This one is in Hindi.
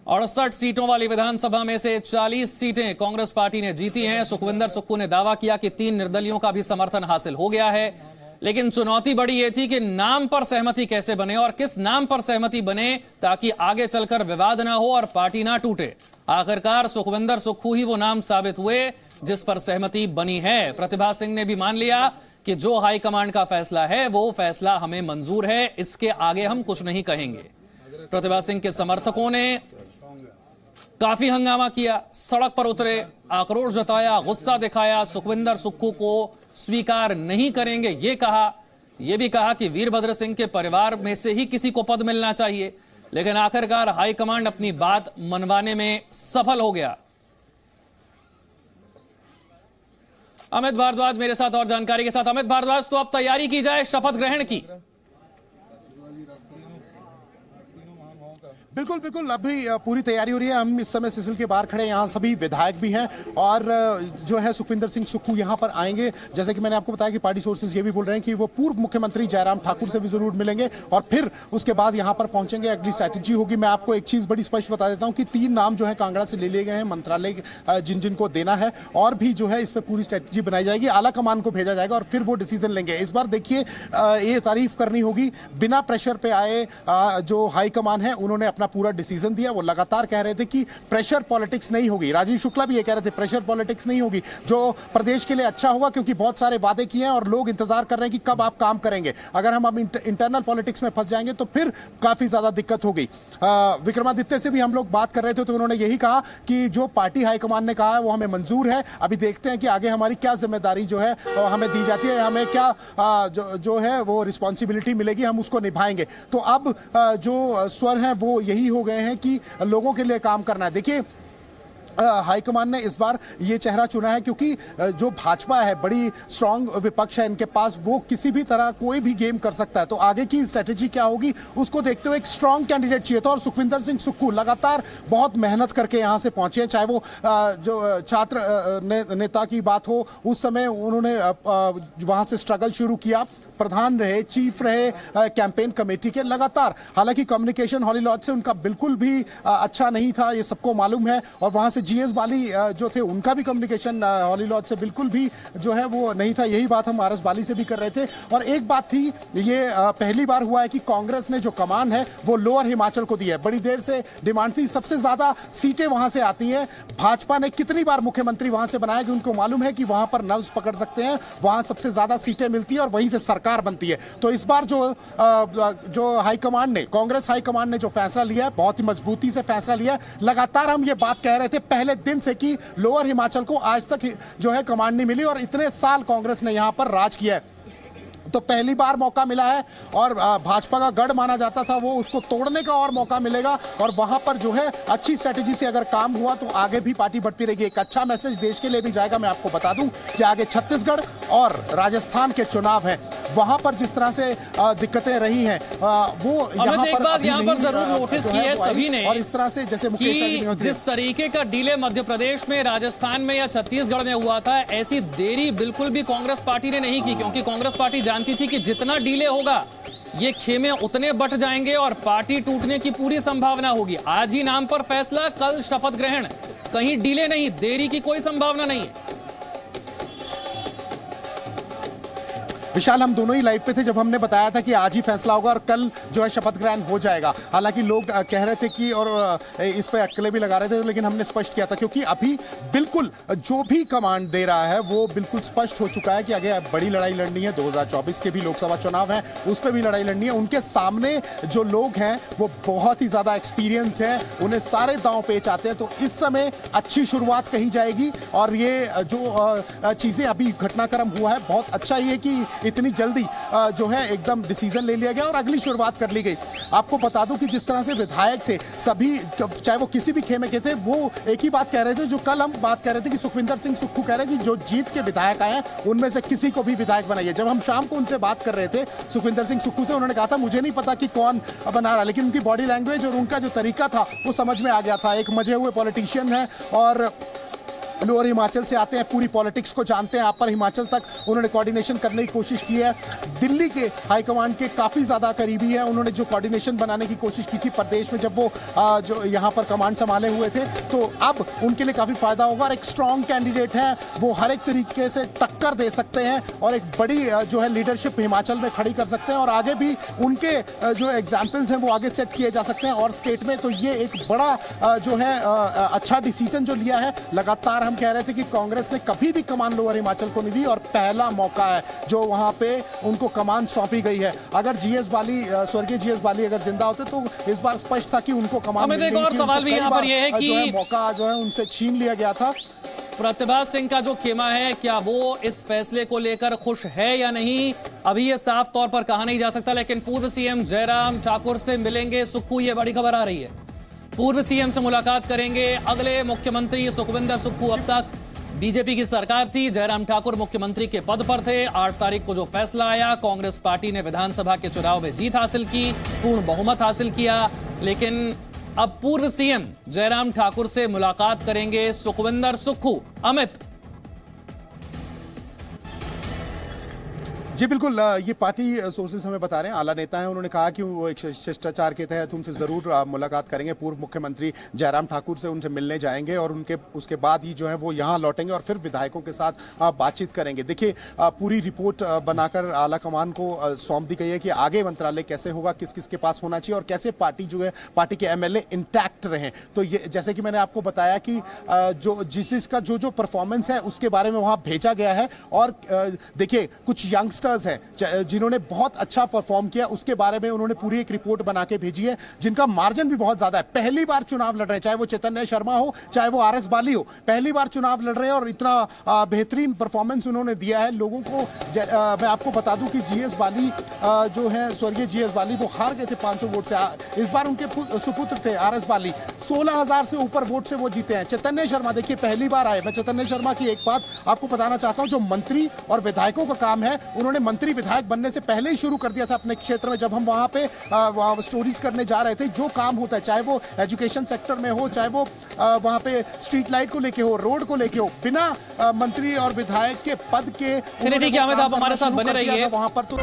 68 सीटों वाली विधानसभा में से 40 सीटें कांग्रेस पार्टी ने जीती हैं। सुखविंदर सुक्खू ने दावा किया कि 3 निर्दलियों का भी समर्थन हासिल हो गया है, लेकिन चुनौती बड़ी ये थी कि नाम पर सहमति कैसे बने और किस नाम पर सहमति बने ताकि आगे चलकर विवाद ना हो और पार्टी ना टूटे। आखिरकार सुखविंदर सुक्खू ही वो नाम साबित हुए जिस पर सहमति बनी है। प्रतिभा सिंह ने भी मान लिया कि जो हाईकमांड का फैसला है वो फैसला हमें मंजूर है, इसके आगे हम कुछ नहीं कहेंगे। प्रतिभा सिंह के समर्थकों ने काफी हंगामा किया, सड़क पर उतरे, आक्रोश जताया, गुस्सा दिखाया, सुखविंदर सुक्खू को स्वीकार नहीं करेंगे ये कहा। यह भी कहा कि वीरभद्र सिंह के परिवार में से ही किसी को पद मिलना चाहिए, लेकिन आखिरकार हाईकमांड अपनी बात मनवाने में सफल हो गया। अमित भारद्वाज मेरे साथ और जानकारी के साथ। अमित भारद्वाज, तो अब तैयारी की जाए शपथ ग्रहण की। बिल्कुल बिल्कुल, अभी पूरी तैयारी हो रही है। हम इस समय सिसिल के बाहर खड़े हैं, यहाँ सभी विधायक भी हैं और जो है सुखविंदर सिंह सुक्खू यहाँ पर आएंगे। जैसे कि मैंने आपको बताया कि पार्टी सोर्सेज ये भी बोल रहे हैं कि वो पूर्व मुख्यमंत्री जयराम ठाकुर से भी जरूर मिलेंगे और फिर उसके बाद यहाँ पर पहुंचेंगे। अगली स्ट्रैटेजी होगी। मैं आपको एक चीज बड़ी स्पष्ट बता देता हूँ कि 3 नाम जो है कांगड़ा से ले लिए गए हैं, मंत्रालय जिन जिनको देना है, और भी जो है इस पर पूरी स्ट्रैटेजी बनाई जाएगी। आला कमान को भेजा जाएगा और फिर वो डिसीजन लेंगे। इस बार देखिए, ये तारीफ करनी होगी, बिना प्रेशर पे आए जो हाईकमान है उन्होंने अपना पूरा डिसीजन दिया। वो लगातार कह रहे थे कि प्रेशर पॉलिटिक्स नहीं होगी। राजीव शुक्ला भी ये कह रहे थे प्रेशर पॉलिटिक्स नहीं होगी, जो प्रदेश के लिए अच्छा होगा, क्योंकि बहुत सारे वादे किए हैं और लोग इंतजार कर रहे हैं कि कब आप काम करेंगे। अगर हम अब इंटरनल पॉलिटिक्स में फंस जाएंगे तो फिर काफी ज्यादा दिक्कत होगी। विक्रमादित्य से भी हम लोग बात कर रहे थे तो उन्होंने यही कहा कि जो पार्टी हाईकमान ने कहा है वो हमें मंजूर है। अभी देखते हैं कि आगे हमारी क्या जिम्मेदारी जो है हमें दी जाती है, हमें क्या जो है वो रिस्पॉन्सिबिलिटी मिलेगी, हम उसको निभाएंगे। तो अब जो स्वर है वो यही हो गए हैं कि लोगों के लिए काम करना है। देखिए, हाईकमान ने इस बार ये चेहरा चुना है क्योंकि जो भाजपा है बड़ी स्ट्रांग विपक्ष है इनके पास, वो किसी भी तरह कोई भी गेम कर सकता है। तो आगे की स्ट्रेटेजी क्या होगी उसको देखते हुए एक स्ट्रांग कैंडिडेट चाहिए था और सुखविंदर सिंह सुक्खू लगातार बहुत मेहनत करके यहां से पहुंचे हैं। चाहे वो जो छात्र नेता की बात हो, उस समय उन्होंने वहां से स्ट्रगल शुरू किया, प्रधान रहे, चीफ रहे कैंपेन कमेटी के लगातार। हालांकि कम्युनिकेशन हॉली लॉज से उनका बिल्कुल भी अच्छा नहीं था, ये सबको मालूम है। और वहां से जीएस बाली जो थे उनका भी कम्युनिकेशन हॉली लॉज से बिल्कुल भी जो है वो नहीं था। यही बात हम आरएस बाली से भी कर रहे थे। और एक बात थी, ये पहली बार हुआ है कि कांग्रेस ने जो कमान है वो लोअर हिमाचल को दी है। बड़ी देर से डिमांड थी, सबसे ज्यादा सीटें वहां से आती हैं। भाजपा ने कितनी बार मुख्यमंत्री वहां से बनाया कि उनको मालूम है कि वहां पर नब्ज पकड़ सकते हैं, वहां सबसे ज्यादा सीटें मिलती है और वहीं से सरकार बनती है। तो इस बार जो हाईकमान ने, कांग्रेस हाईकमान ने जो फैसला लिया है, बहुत ही मजबूती से फैसला लिया है। लगातार हम ये बात कह रहे थे पहले दिन से कि लोअर हिमाचल को आज तक जो है कमान नहीं मिली और इतने साल कांग्रेस ने यहां पर राज किया है। तो पहली बार मौका मिला है और भाजपा का गढ़ माना जाता था वो, उसको तोड़ने का और मौका मिलेगा। और वहां पर जो है अच्छी स्ट्रेटेजी से अगर काम हुआ तो आगे भी पार्टी बढ़ती रहेगी। एक अच्छा मैसेज देश के लिए भी जाएगा। मैं आपको बता दूं कि आगे छत्तीसगढ़ और राजस्थान के चुनाव हैं, वहां पर जिस तरह से दिक्कतें रही हैं वो यहाँ पर जरूर नोटिस की है सभी ने। और इस तरह से जैसे मुकेश, जिस तरीके का डिले मध्य प्रदेश में, राजस्थान में या छत्तीसगढ़ में हुआ था, ऐसी देरी बिल्कुल भी कांग्रेस पार्टी ने नहीं की, क्योंकि कांग्रेस पार्टी जानती थी कि जितना डिले होगा ये खेमे उतने बट जाएंगे और पार्टी टूटने की पूरी संभावना होगी। आज ही नाम पर फैसला, कल शपथ ग्रहण, कहीं डिले नहीं, देरी की कोई संभावना नहीं है। विशाल, हम दोनों ही लाइव पे थे जब हमने बताया था कि आज ही फैसला होगा और कल जो है शपथ ग्रहण हो जाएगा। हालांकि लोग कह रहे थे कि, और इस पे अटकलें भी लगा रहे थे, लेकिन हमने स्पष्ट किया था क्योंकि अभी बिल्कुल जो भी कमांड दे रहा है वो बिल्कुल स्पष्ट हो चुका है कि आगे बड़ी लड़ाई लड़नी है। 2024 के भी लोकसभा चुनाव है, उस पर भी लड़ाई लड़नी है। उनके सामने जो लोग हैं वो बहुत ही ज्यादा एक्सपीरियंस हैं, उन्हें सारे दांव पेच आते हैं। तो इस समय अच्छी शुरुआत कही जाएगी और ये जो चीजें अभी घटनाक्रम हुआ है, बहुत अच्छा ये कि इतनी जल्दी जो है एकदम डिसीजन ले लिया गया और अगली शुरुआत कर ली गई। आपको बता दूं कि जिस तरह से विधायक थे सभी, चाहे वो किसी भी खेमे के थे, वो एक ही बात कह रहे थे जो कल हम बात कह रहे थे कि सुखविंदर सिंह सुक्खू कह रहे हैं कि जो जीत के विधायक आए हैं उनमें से किसी को भी विधायक बनाइए। जब हम शाम को उनसे बात कर रहे थे सुखविंदर सिंह सुक्खू से, उन्होंने कहा था मुझे नहीं पता कि कौन बना रहा, लेकिन उनकी बॉडी लैंग्वेज और उनका जो तरीका था वो समझ में आ गया था। एक मजे हुए पॉलिटिशियन है और लोअर हिमाचल से आते हैं, पूरी पॉलिटिक्स को जानते हैं, अपर हिमाचल तक उन्होंने कोऑर्डिनेशन करने की कोशिश की है। दिल्ली के हाईकमांड के काफी ज्यादा करीबी है, उन्होंने जो कोऑर्डिनेशन बनाने की कोशिश की थी प्रदेश में जब वो जो यहाँ पर कमांड संभाले हुए थे, तो अब उनके लिए काफी फायदा होगा। और एक स्ट्रॉन्ग कैंडिडेट है, वो हर एक तरीके से टक्कर दे सकते हैं और एक बड़ी जो है लीडरशिप हिमाचल में खड़ी कर सकते हैं और आगे भी उनके जो एग्जाम्पल्स हैं वो आगे सेट किए जा सकते हैं और स्टेट में। तो ये एक बड़ा जो है अच्छा डिसीजन जो लिया है। लगातार हम कह रहे थे कि कांग्रेस ने कभी भी कमान लोअर हिमाचल को नहीं दी और पहला मौका है जो वहां पे उनको कमान सौंपी गई है। अगर जीएस बाली, स्वर्गीय जीएस बाली अगर जिंदा होते तो इस बार स्पष्ट था कि उनको कमान मिल गई। एक और सवाल भी यहाँ पर यह है कि मौका जो है उनसे छीन लिया गया था। प्रतिभा सिंह का जो खेमा है, क्या वो इस फैसले को लेकर खुश है या नहीं, अभी ये साफ तौर पर कहा नहीं जा सकता। लेकिन पूर्व सीएम जयराम ठाकुर से मिलेंगे सुक्खू, ये बड़ी खबर आ रही है। पूर्व सीएम से मुलाकात करेंगे अगले मुख्यमंत्री सुखविंदर सुक्खू। अब तक बीजेपी की सरकार थी, जयराम ठाकुर मुख्यमंत्री के पद पर थे। 8 तारीख को जो फैसला आया, कांग्रेस पार्टी ने विधानसभा के चुनाव में जीत हासिल की, पूर्ण बहुमत हासिल किया। लेकिन अब पूर्व सीएम जयराम ठाकुर से मुलाकात करेंगे सुखविंदर सुक्खू। अमित, जी बिल्कुल, ये पार्टी सोर्सेस हमें बता रहे हैं, आला नेता हैं, उन्होंने कहा कि वो एक शिष्टाचार के तहत उनसे जरूर मुलाकात करेंगे। पूर्व मुख्यमंत्री जयराम ठाकुर से उनसे मिलने जाएंगे और उसके बाद ही जो है वो यहाँ लौटेंगे और फिर विधायकों के साथ बातचीत करेंगे। देखिए, पूरी रिपोर्ट बनाकर आला कमान को सौंप दी गई है कि आगे मंत्रालय कैसे होगा, किस किस के पास होना चाहिए और कैसे पार्टी जो है, पार्टी के एमएलए इंटैक्ट रहें। तो ये जैसे कि मैंने आपको बताया कि जिसका जो परफॉर्मेंस है उसके बारे में वहाँ भेजा गया है। और देखिए, कुछ यंगस्टर्स हैं जिन्होंने बहुत अच्छा परफॉर्म किया, उसके बारे में उन्होंने पूरी एक रिपोर्ट बना के भेजी है, जिनका मार्जिन भी बहुत ज्यादा है। पहली बार चुनाव लड़ रहे हैं, चाहे वो चैतन्य शर्मा हो, चाहे वो आरएस बाली हो, पहली बार चुनाव लड़ रहे हैं और इतना बेहतरीन परफॉर्मेंस उन्होंने दिया है लोगों को। मैं आपको बता दूं कि जीएस बाली जो है, स्वर्गीय जीएस बाली, वो हार गए थे 500 वोट से। इस बार उनके सुपुत्र थे आरएस बाली, 16,000 से ऊपर वोट से वो जीते हैं। चैतन्य शर्मा देखिए पहली बार आए। मैं चैतन्य शर्मा की एक बात आपको बताना चाहता हूं, जो मंत्री और विधायकों का काम है, उन्होंने मंत्री विधायक बनने से पहले ही शुरू कर दिया था अपने क्षेत्र में। जब हम वहां पे स्टोरीज करने जा रहे थे, जो काम होता है, चाहे वो एजुकेशन सेक्टर में हो, चाहे वो वहां पे स्ट्रीट लाइट को लेके हो, रोड को लेके हो, बिना मंत्री और विधायक के पद के। आप हमारे साथ बने रहिए वहां पर तो